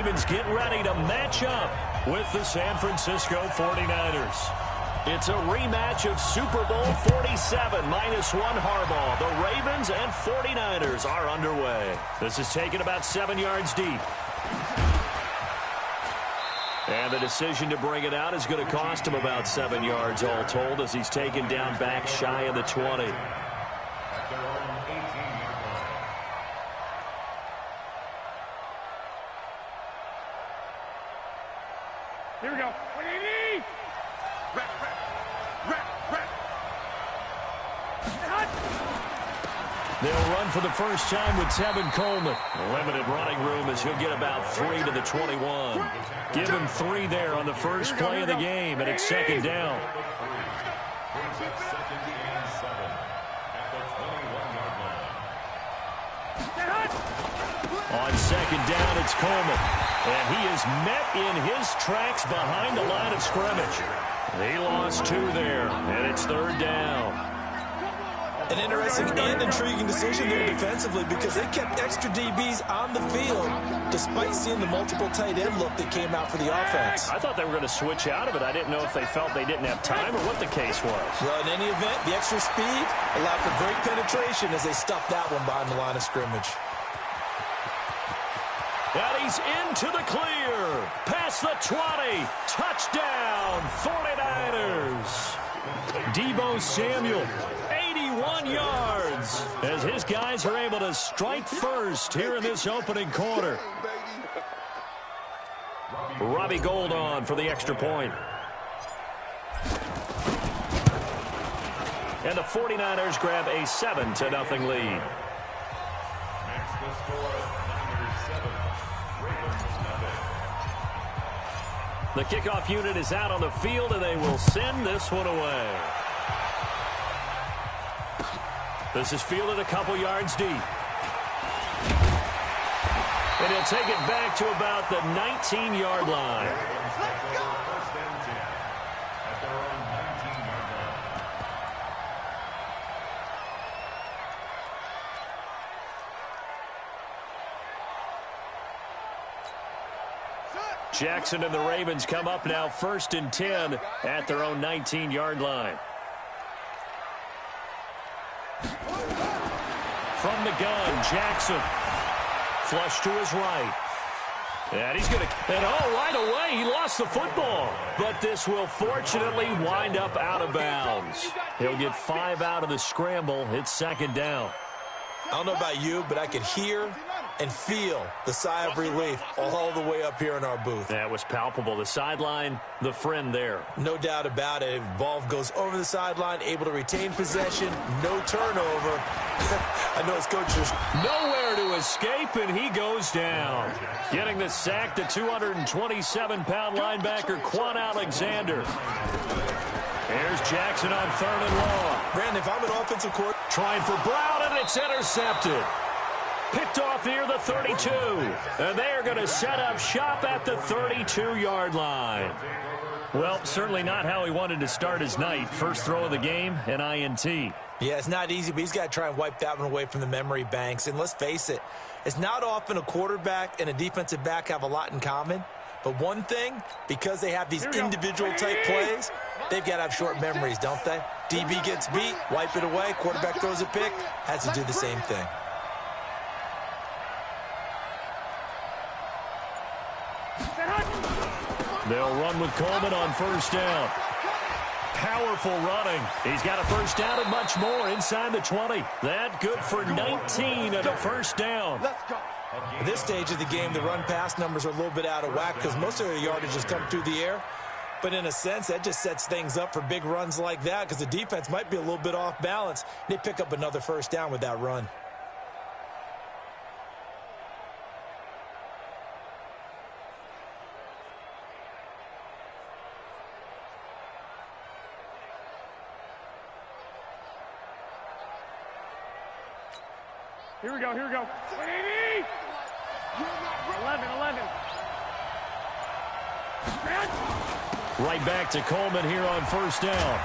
Ravens get ready to match up with the San Francisco 49ers. It's a rematch of Super Bowl 47 -1 Harbaugh. The Ravens and 49ers are underway. This is taken about 7 yards deep. And the decision to bring it out is going to cost him about 7 yards all told as he's taken down back shy of the 20. Here we go. They'll run for the first time with Tevin Coleman. Limited running room as he'll get about 3 to the 21. Give him 3 there on the first play of the game, and it's second down. On second down, it's Coleman. And he is met in his tracks behind the line of scrimmage. He lost 2 there, and it's third down. An interesting and intriguing decision there defensively because they kept extra DBs on the field despite seeing the multiple tight end look that came out for the offense. I thought they were going to switch out of it. I didn't know if they felt they didn't have time or what the case was. Well, in any event, the extra speed allowed for great penetration as they stuffed that one behind the line of scrimmage. And he's into the clear. Past the 20. Touchdown, 49ers. Deebo Samuel, 81 yards, as his guys are able to strike first here in this opening quarter. Robbie Gould on for the extra point. And the 49ers grab a 7-0 lead. The kickoff unit is out on the field, and they will send this one away. This is fielded a couple yards deep. And he'll take it back to about the 19-yard line. Jackson and the Ravens come up now 1st and 10 at their own 19-yard line. From the gun, Jackson. Flush to his right. And he's going to... And right away, he lost the football. But this will fortunately wind up out of bounds. He'll get 5 out of the scramble. It's second down. I don't know about you, but I could hear and feel the sigh of relief all the way up here in our booth. That was palpable. The sideline, the friend there. No doubt about it. Ball goes over the sideline, able to retain possession, no turnover. I know his coach is nowhere to escape, and he goes down. Getting the sack, the 227-pound linebacker, Quan Alexander. Here's Jackson on 3rd and long. Brandon, if I'm an offensive coordinator. Trying for Brown, and it's intercepted. Picked off near the 32. And they are going to set up shop at the 32-yard line. Well, certainly not how he wanted to start his night. First throw of the game, an INT. Yeah, it's not easy, but he's got to try and wipe that one away from the memory banks. And let's face it, it's not often a quarterback and a defensive back have a lot in common. But one thing, because they have these individual type plays, they've got to have short memories, don't they? DB gets beat, wipe it away, quarterback throws a pick, has to do the same thing. They'll run with Coleman on 1st down. Powerful running. He's got a 1st down and much more inside the 20. That good for 19 and a 1st down. At this stage of the game, the run-pass numbers are a little bit out of whack because most of their yardage has come through the air. But in a sense, that just sets things up for big runs like that because the defense might be a little bit off balance. They pick up another 1st down with that run. Here we go, here we go. 180! 11. Right back to Coleman here on 1st down.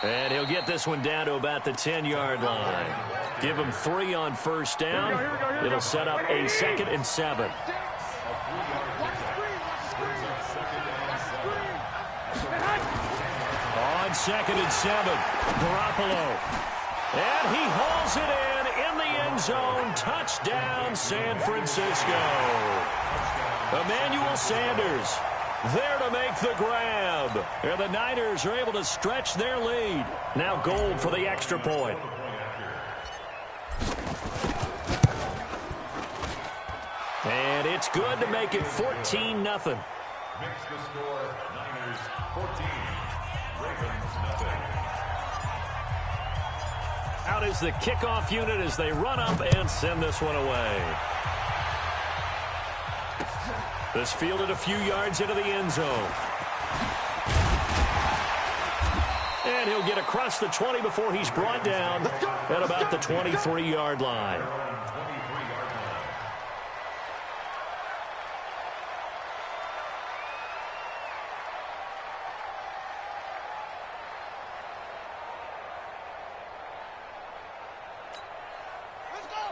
And he'll get this one down to about the 10-yard line. Give him 3 on 1st down. It'll set up a 2nd and 7. On 2nd and 7, Garoppolo. And he hauls it in the end zone. Touchdown, San Francisco. Emmanuel Sanders there to make the grab. And the Niners are able to stretch their lead. Now Gold for the extra point. And it's good to make it 14-0. Makes the score Niners 14, Ravens nothing. Out is the kickoff unit as they run up and send this one away. This fielded a few yards into the end zone. And he'll get across the 20 before he's brought down at about the 23-yard line.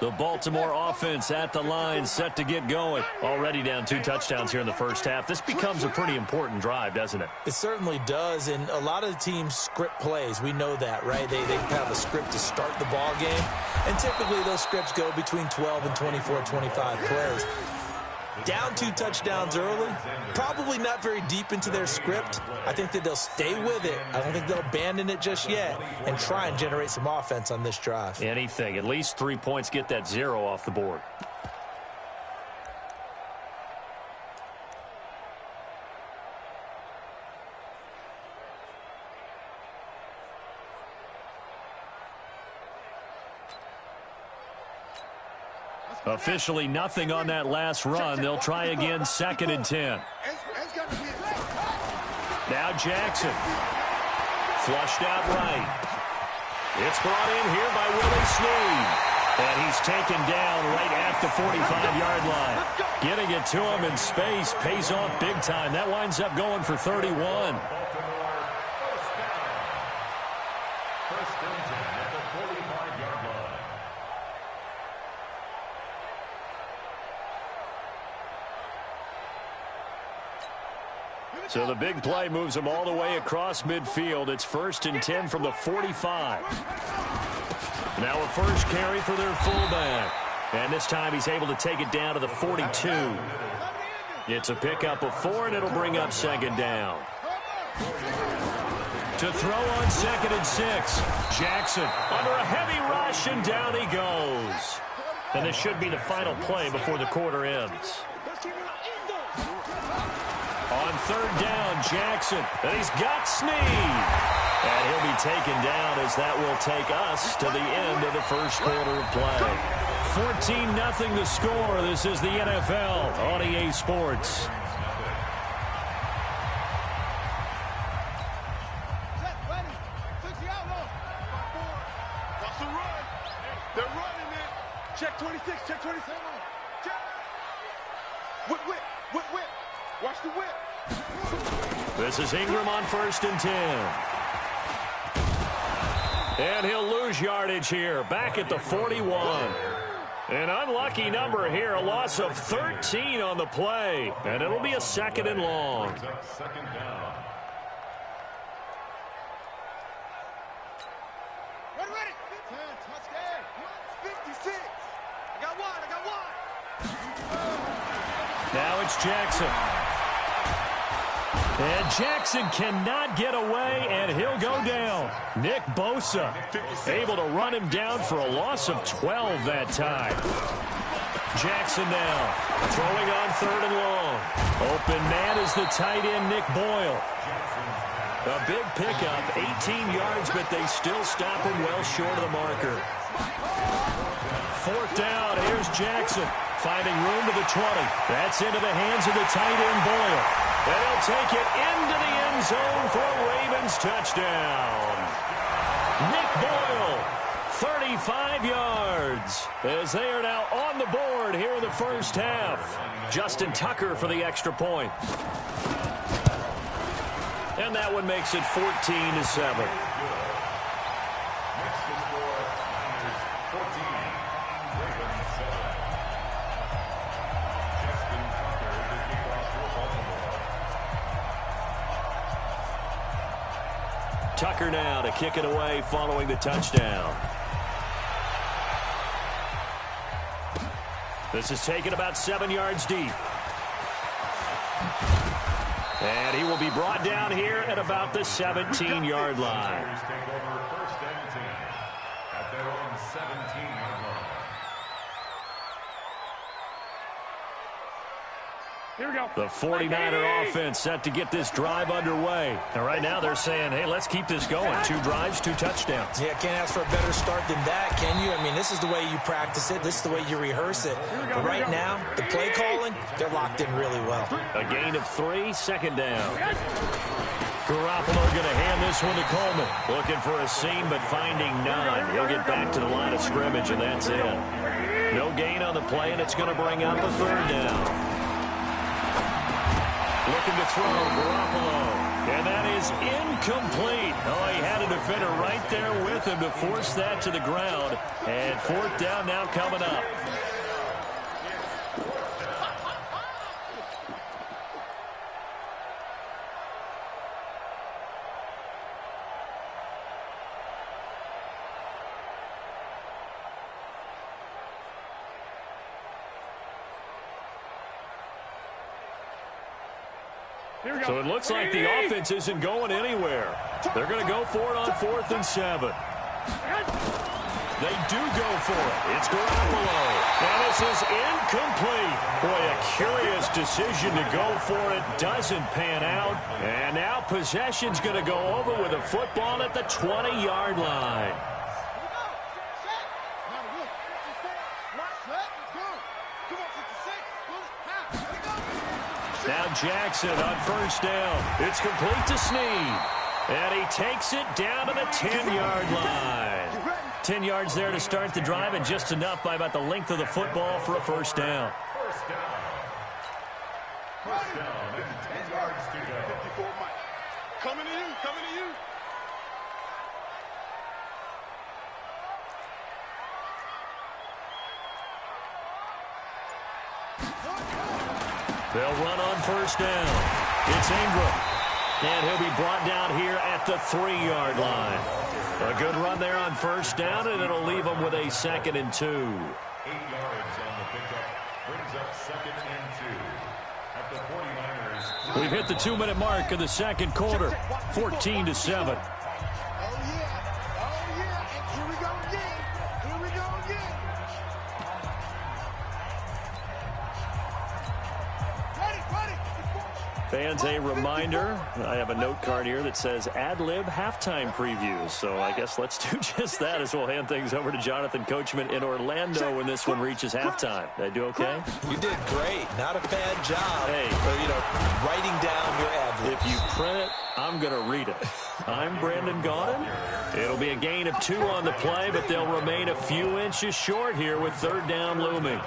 The Baltimore offense at the line, set to get going. Already down 2 touchdowns here in the first half. This becomes a pretty important drive, doesn't it? It certainly does, and a lot of the teams script plays. We know that, right? They have a script to start the ball game, and typically those scripts go between 12 and 24, 25 plays. Down 2 touchdowns early, probably not very deep into their script. I think that they'll stay with it. I don't think they'll abandon it just yet and try and generate some offense on this drive. Anything, at least 3 points, get that 0 off the board. Officially nothing on that last run. They'll try again, 2nd and 10. Now Jackson. Flushed out right. It's brought in here by Willie Snead. And he's taken down right at the 45-yard line. Getting it to him in space pays off big time. That winds up going for 31. So the big play moves him all the way across midfield. It's 1st and 10 from the 45. Now a first carry for their fullback. And this time he's able to take it down to the 42. It's a pickup of 4, and it'll bring up 2nd down. To throw on 2nd and 6. Jackson under a heavy rush, and down he goes. And this should be the final play before the quarter ends. On 3rd down, Jackson, and he's got Snead. And he'll be taken down as that will take us to the end of the first quarter of play. 14-0 the score. This is the NFL on EA Sports. They're running it. Check 26, check 27. Check. Whip. Watch the whip. This is Ingram on 1st and 10. And he'll lose yardage here, back at the 41. An unlucky number here, a loss of 13 on the play. And it'll be a 2nd and long. 2nd down. Ready. 56. I got one. Now it's Jackson. And Jackson cannot get away, and he'll go down. Nick Bosa able to run him down for a loss of 12 that time. Jackson now throwing on 3rd and long. Open man is the tight end, Nick Boyle. A big pickup, 18 yards, but they still stop him well short of the marker. 4th down, here's Jackson. Finding room to the 20. That's into the hands of the tight end, Boyle. And he'll take it into the end zone for a Ravens touchdown. Nick Boyle, 35 yards, as they are now on the board here in the first half. Justin Tucker for the extra point. And that one makes it 14-7. Tucker now to kick it away following the touchdown. This is taken about 7 yards deep. And he will be brought down here at about the 17-yard line. Take over first and 10 at their own 17-yard line. Here we go. The 49er offense set to get this drive underway. And right now they're saying, hey, let's keep this going. 2 drives, 2 touchdowns. Yeah, can't ask for a better start than that, can you? I mean, this is the way you practice it. This is the way you rehearse it. But right now, the play calling, they're locked in really well. A gain of 3, second down. Garoppolo going to hand this one to Coleman. Looking for a seam, but finding none. He'll get back to the line of scrimmage, and that's it. No gain on the play, and it's going to bring up a 3rd down. Looking to throw, Garoppolo. And that is incomplete. Oh, he had a defender right there with him to force that to the ground. And 4th down now coming up. So it looks like the offense isn't going anywhere. They're going to go for it on 4th and 7. They do go for it. It's Garoppolo. And this is incomplete. Boy, a curious decision to go for it. Doesn't pan out. And now possession's going to go over with a football at the 20-yard line. Now Jackson on 1st down. It's complete to Snead. And he takes it down to the 10-yard line. 10 yards there to start the drive, and just enough by about the length of the football for a 1st down. First down. First down and 10 yards to go. Coming to you, coming to you. They'll run on 1st down. It's Ingram. And he'll be brought down here at the 3-yard line. A good run there on 1st down, and it'll leave them with a 2nd and 2. 8 yards on the pickup. Brings up 2nd and 2. At the 49ers. We've hit the 2-minute mark of the 2nd quarter. 14-7. Fans, a reminder, I have a note card here that says ad-lib halftime previews. So I guess let's do just that as we'll hand things over to Jonathan Coachman in Orlando when this one reaches halftime. Did I do okay? You did great. Not a bad job. Hey. Writing down your ad-libs. If you print it, I'm going to read it. I'm Brandon Gaudin. It'll be a gain of 2 on the play, but they'll remain a few inches short here with 3rd down looming.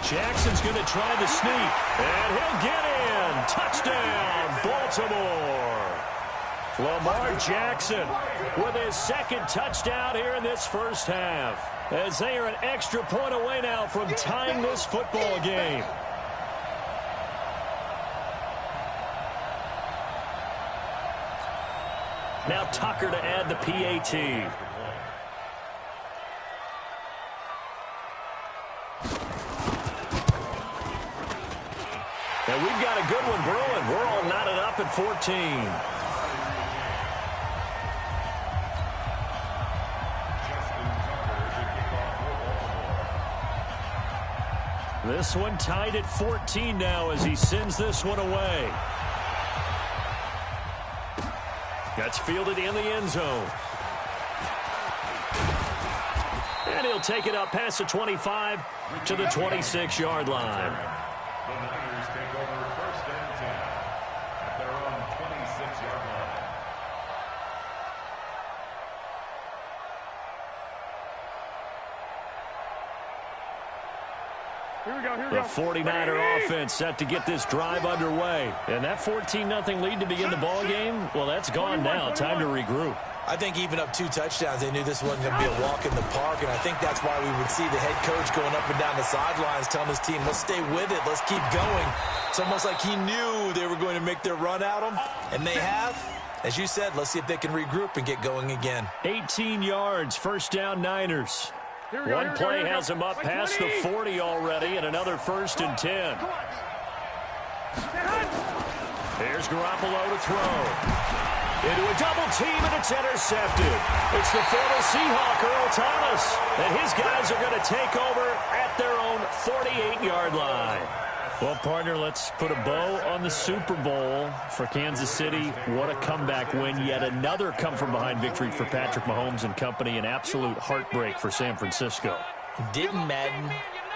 Jackson's going to try the sneak, and he'll get in. Touchdown, Baltimore. Lamar Jackson with his 2nd touchdown here in this 1st half, as they are an extra point away now from tying this football game. Now Tucker to add the PAT. And we've got a good one brewing. We're all knotted up at 14. This one tied at 14 now as he sends this one away. That's fielded in the end zone. And he'll take it up past the 25 to the 26-yard line. The Niners take over 1st and 10 at their own 26-yard line. The 49er offense set to get this drive underway. And that 14-0 lead to begin the ball game, well, that's gone now. Time to regroup. I think even up 2 touchdowns, they knew this wasn't going to be a walk in the park, and I think that's why we would see the head coach going up and down the sidelines telling his team, let's stay with it, let's keep going. It's almost like he knew they were going to make their run at him, and they have. As you said, let's see if they can regroup and get going again. 18 yards, first down Niners. One play has them up past the 40 already, and another 1st and 10. Here's Garoppolo to throw. Into a double team, and it's intercepted. It's the former Seahawk, Earl Thomas, and his guys are going to take over at their own 48-yard line. Well, partner, let's put a bow on the Super Bowl for Kansas City. What a comeback win. Yet another come-from-behind victory for Patrick Mahomes and company. An absolute heartbreak for San Francisco. Didn't Madden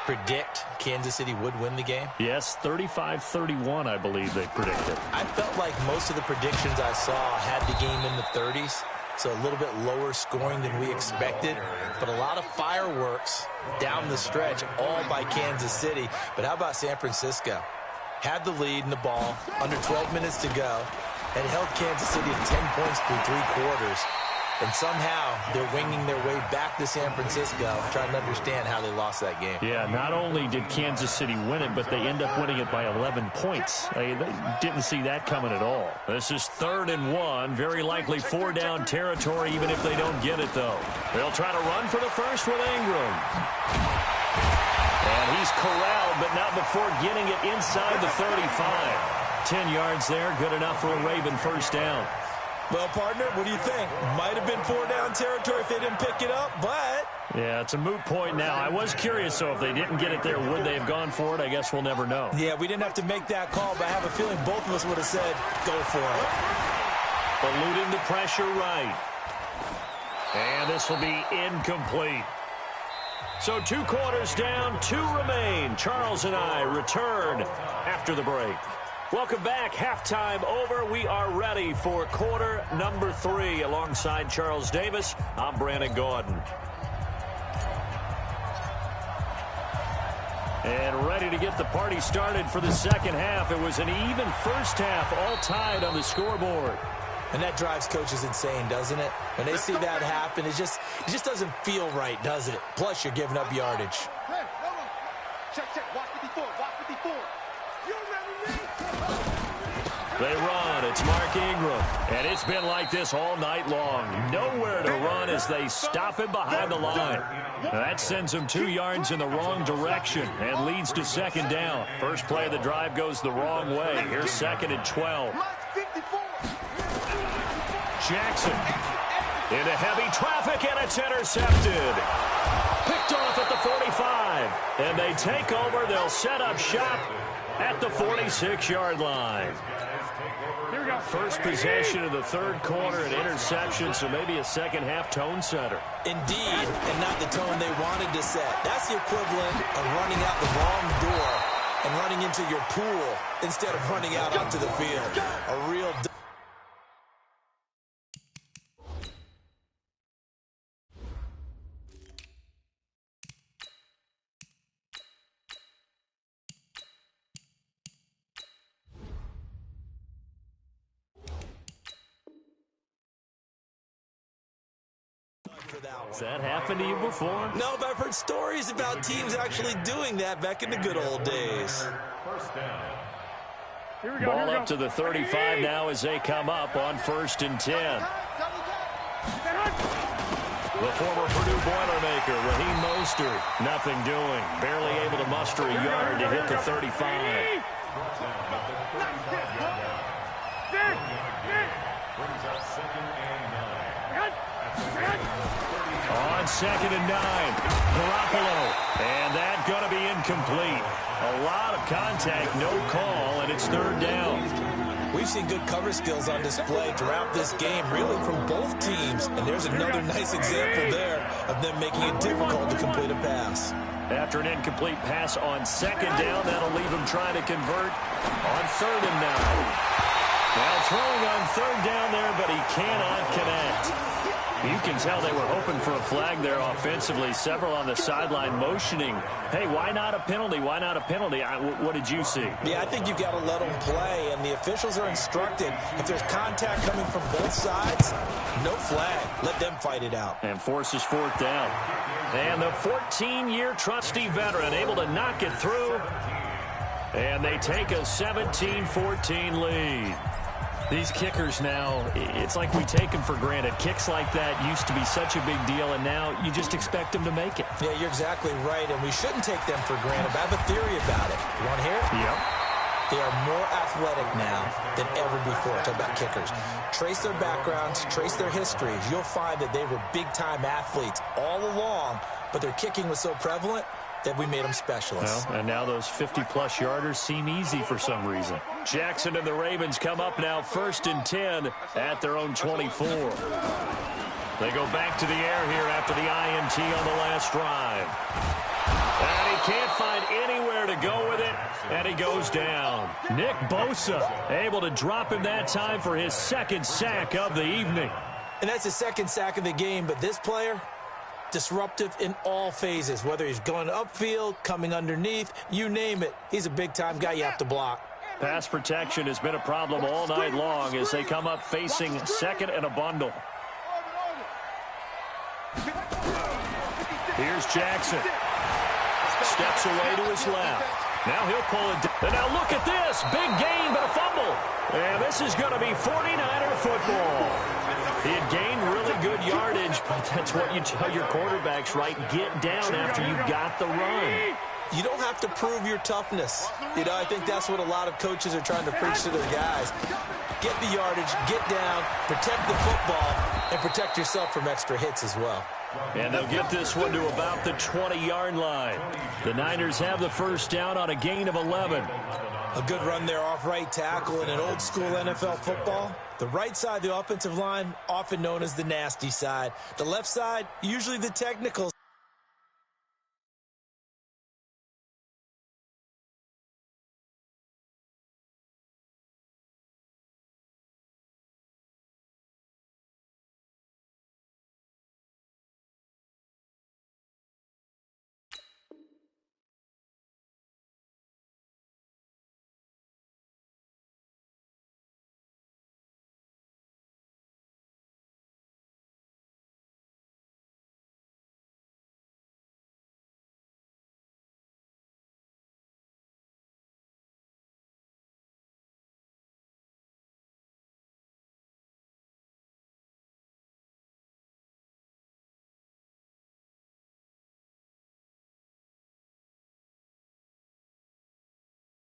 predict Kansas City would win the game? Yes, 35-31, I believe they predicted. I felt like most of the predictions I saw had the game in the 30s, so a little bit lower scoring than we expected, but a lot of fireworks down the stretch, all by Kansas City. But how about San Francisco? Had the lead in the ball, under 12 minutes to go, and held Kansas City to 10 points through 3 quarters. And somehow they're winging their way back to San Francisco, trying to understand how they lost that game. Yeah, not only did Kansas City win it, but they end up winning it by 11 points. They didn't see that coming at all. This is 3rd and 1, very likely 4-down territory, even if they don't get it, though. They'll try to run for the first with Ingram. And he's corralled, but not before getting it inside the 35. 10 yards there, good enough for a Raven first down. Well, partner, what do you think? Might have been 4-down territory if they didn't pick it up, but... Yeah, it's a moot point now. I was curious, so if they didn't get it there, would they have gone for it? I guess we'll never know. Yeah, we didn't have to make that call, but I have a feeling both of us would have said, go for it. Eluding the pressure right. And this will be incomplete. So 2 quarters down, 2 remain. Charles and I return after the break. Welcome back. Halftime over. We are ready for quarter number 3. Alongside Charles Davis, I'm Brandon Gordon. And ready to get the party started for the second half. It was an even first half, all tied on the scoreboard. And that drives coaches insane, doesn't it? When they see that happen, it just doesn't feel right, does it? Plus, you're giving up yardage. Check. Watch 54. They run. It's Mark Ingram. And it's been like this all night long. Nowhere to run as they stop him behind the line. That sends him 2 yards in the wrong direction and leads to 2nd down. First play of the drive goes the wrong way. Here's 2nd and 12. Jackson into heavy traffic, and it's intercepted. Picked off at the 45. And they take over. They'll set up shop at the 46-yard line. First possession of the 3rd quarter, an interception, so maybe a second-half tone setter. Indeed, and not the tone they wanted to set. That's the equivalent of running out the wrong door and running into your pool instead of running out onto the field. A real... Has that happened to you before? No, but I've heard stories about teams actually doing that back in the good old days. Ball up to the 35 now as they come up on 1st and 10. The former Purdue Boilermaker, Raheem Mostert, nothing doing. Barely able to muster a yard to hit the 35. On 2nd and 9, Garoppolo, and that going to be incomplete. A lot of contact, no call, and it's 3rd down. We've seen good cover skills on display throughout this game, really from both teams, and there's another nice example there of them making it difficult to complete a pass. After an incomplete pass on 2nd down, that'll leave him trying to convert on 3rd and 9. Now throwing on 3rd down there, but he cannot connect. You can tell they were hoping for a flag there offensively. Several on the sideline motioning, hey, why not a penalty? Why not a penalty? What did you see? Yeah, I think you've got to let them play, and the officials are instructed if there's contact coming from both sides, no flag. Let them fight it out. And forces fourth down. And the 14-year trusty veteran able to knock it through. And they take a 17-14 lead. These kickers now, it's like we take them for granted. Kicks like that used to be such a big deal, and now you just expect them to make it. Yeah, you're exactly right, and we shouldn't take them for granted. But I have a theory about it. You want to hear it? Yep. They are more athletic now than ever before. Talk about kickers. Trace their backgrounds, trace their histories. You'll find that they were big-time athletes all along, but their kicking was so prevalent that we made them specialists. Well, and now those 50-plus yarders seem easy for some reason. Jackson and the Ravens come up now 1st and 10 at their own 24. They go back to the air here after the INT on the last drive. And he can't find anywhere to go with it, and he goes down. Nick Bosa able to drop him that time for his 2nd sack of the evening. And that's his 2nd sack of the game, but this player, disruptive in all phases, whether he's going upfield, coming underneath, you name it. He's a big-time guy you have to block. Pass protection has been a problem all night long as they come up facing 2nd and a bundle. Here's Jackson. Steps away to his left. Now he'll pull it down. And now look at this. Big gain, but a fumble. And this is going to be 49er football. He had gained really good yardage, but that's what you tell your quarterbacks, right? Get down after you got the run. You don't have to prove your toughness. You know, I think that's what a lot of coaches are trying to preach to their guys. Get the yardage, get down, protect the football, and protect yourself from extra hits as well. And they'll get this one to about the 20-yard line. The Niners have the first down on a gain of 11. A good run there off right tackle in an old-school NFL football. The right side of the offensive line, often known as the nasty side. The left side, usually the technical.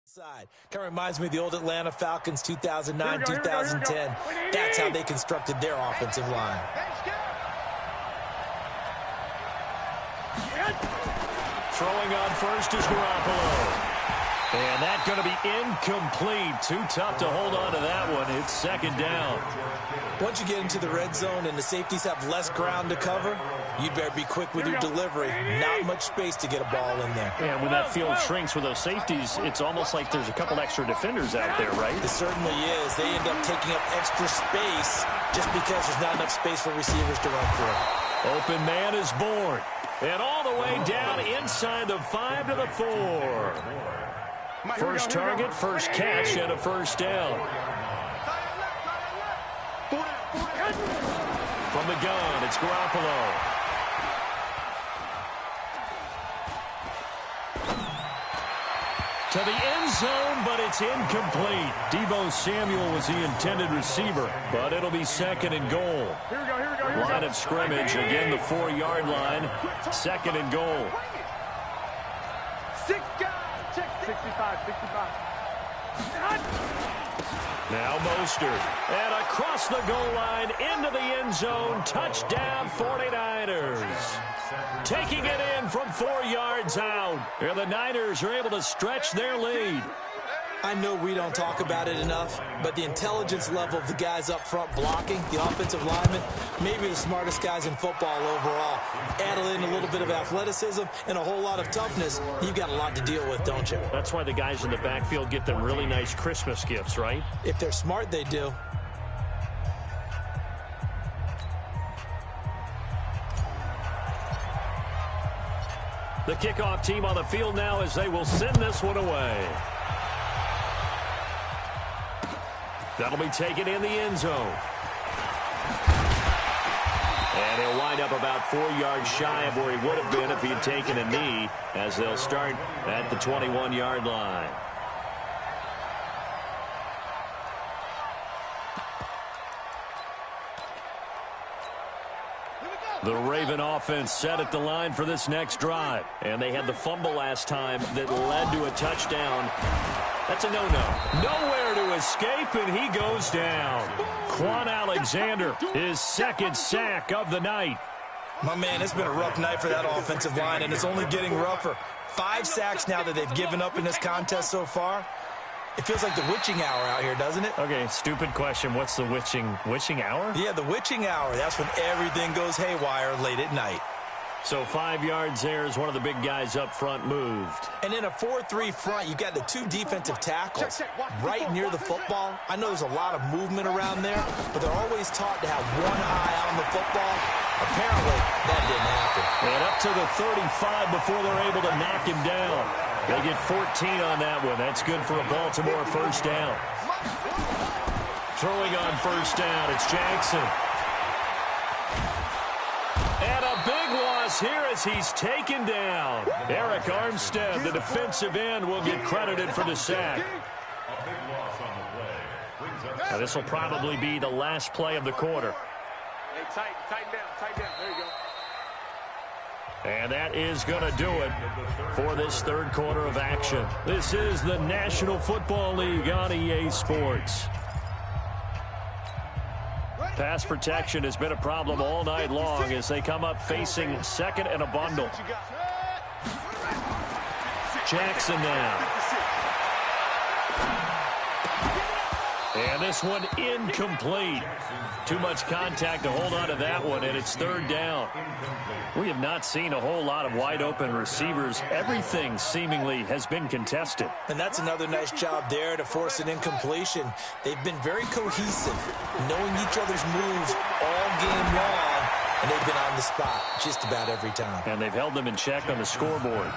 Side. Kind of reminds me of the old Atlanta Falcons 2009, 2010. That's how they constructed their offensive line. Throwing on first is Garoppolo. And that's going to be incomplete. Too tough to hold on to that one. It's 2nd down. Once you get into the red zone and the safeties have less ground to cover, you'd better be quick with your delivery. Not much space to get a ball in there. Yeah, when that field shrinks with those safeties, it's almost like there's a couple extra defenders out there, right? It certainly is. They end up taking up extra space just because there's not enough space for receivers to run through. Open man is born. And all the way down inside the 5 to the 4. First target, first catch, and a first down. From the gun, it's Garoppolo. To the end zone, but it's incomplete. Deebo Samuel was the intended receiver, but it'll be 2nd and goal. Line of scrimmage, again the 4-yard line. 2nd and goal. 65. Now Mostert. And across the goal line, into the end zone. Touchdown 49ers. Taking it in from 4 yards out. And the Niners are able to stretch their lead. I know we don't talk about it enough, but the intelligence level of the guys up front blocking, the offensive linemen, maybe the smartest guys in football overall. Add in a little bit of athleticism and a whole lot of toughness, you've got a lot to deal with, don't you? That's why the guys in the backfield get them really nice Christmas gifts, right? If they're smart, they do. The kickoff team on the field now as they will send this one away. That'll be taken in the end zone. And he'll wind up about 4 yards shy of where he would have been if he had taken a knee, as they'll start at the 21-yard line. The Raven offense set at the line for this next drive. And they had the fumble last time that led to a touchdown. That's a no-no. Nowhere to escape, and he goes down. Quan Alexander, his second sack of the night. My man, it's been a rough night for that offensive line, and it's only getting rougher. 5 sacks now that they've given up in this contest so far. It feels like the witching hour out here, doesn't it? Okay, stupid question. What's the witching hour? Yeah, the witching hour. That's when everything goes haywire late at night. So 5 yards there as one of the big guys up front moved. And in a 4-3 front, you got the 2 defensive tackles right near the football. I know there's a lot of movement around there, but they're always taught to have one eye on the football. Apparently, that didn't happen. And up to the 35 before they're able to knock him down. They get 14 on that one. That's good for a Baltimore first down. Throwing on first down, it's Jackson. And a big loss here as he's taken down. Eric Armstead, the defensive end, will get credited for the sack. Now, this will probably be the last play of the quarter. Hey, tighten down. There you go. And that is going to do it for this third quarter of action. This is the National Football League on EA Sports. Pass protection has been a problem all night long as they come up facing second and a bundle. Jackson now. And this one incomplete. Too much contact to hold on to that one, and it's third down. We have not seen a whole lot of wide-open receivers. Everything seemingly has been contested. And that's another nice job there to force an incompletion. They've been very cohesive, knowing each other's moves all game long, and they've been on the spot just about every time. And they've held them in check on the scoreboard.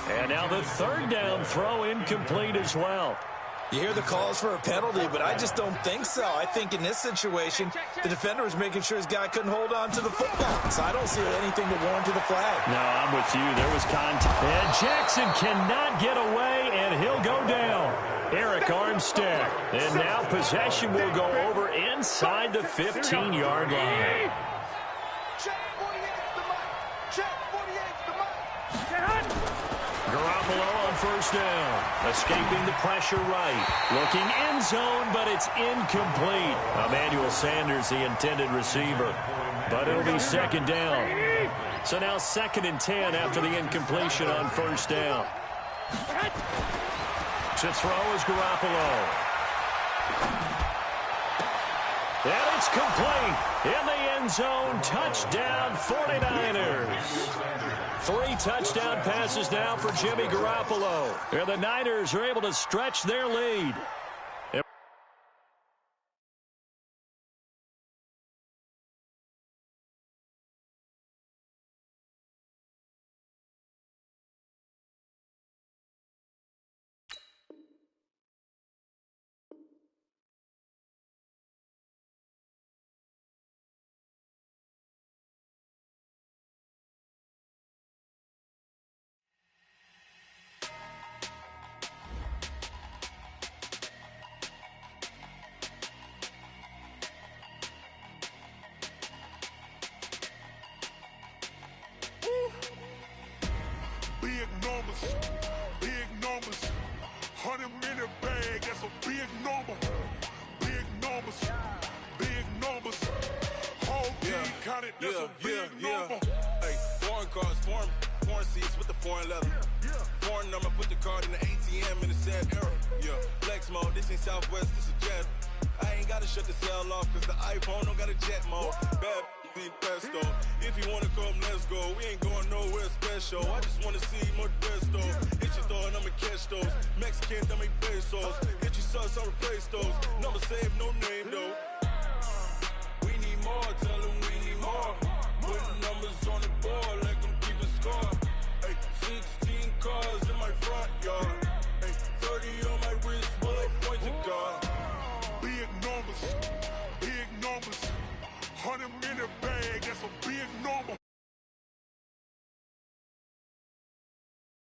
And now the third down throw incomplete as well. You hear the calls for a penalty, but I just don't think so. I think in this situation, the defender was making sure his guy couldn't hold on to the football. So I don't see anything to warrant to the flag. No, I'm with you. There was contact. And Jackson cannot get away, and he'll go down. Eric Armstead. And now possession will go over inside the 15-yard line. Garoppolo on first down. Escaping the pressure right. Looking end zone, but it's incomplete. Emmanuel Sanders, the intended receiver. But it'll be second down. So now 2nd and 10 after the incompletion on first down. To throw is Garoppolo. And it's complete. In the end zone, touchdown 49ers. 3 touchdown passes now for Jimmy Garoppolo. And the Niners are able to stretch their lead. Big numbers, 100 minute bag, that's a big number. Big numbers, whole team counted, that's a big number. Hey, foreign cars, foreign seats with the foreign leather. Foreign number, put the card in the ATM in the sad era. Yeah, flex mode, this ain't Southwest, this is Jet. I ain't gotta shut the cell off, cause the iPhone don't got a jet mode. Bad be pesto. If you wanna come, let's go. We ain't going nowhere special. I just wanna see more Modesto. Hit your throw and I'ma catch those. Mexican, that make pesos. Hit your sus, I'll replace those. Number save, no name though. We need more, tell them we need more. Putting numbers on the board, like them keep a score. Hey, 6 100 in the bag, that's a big number.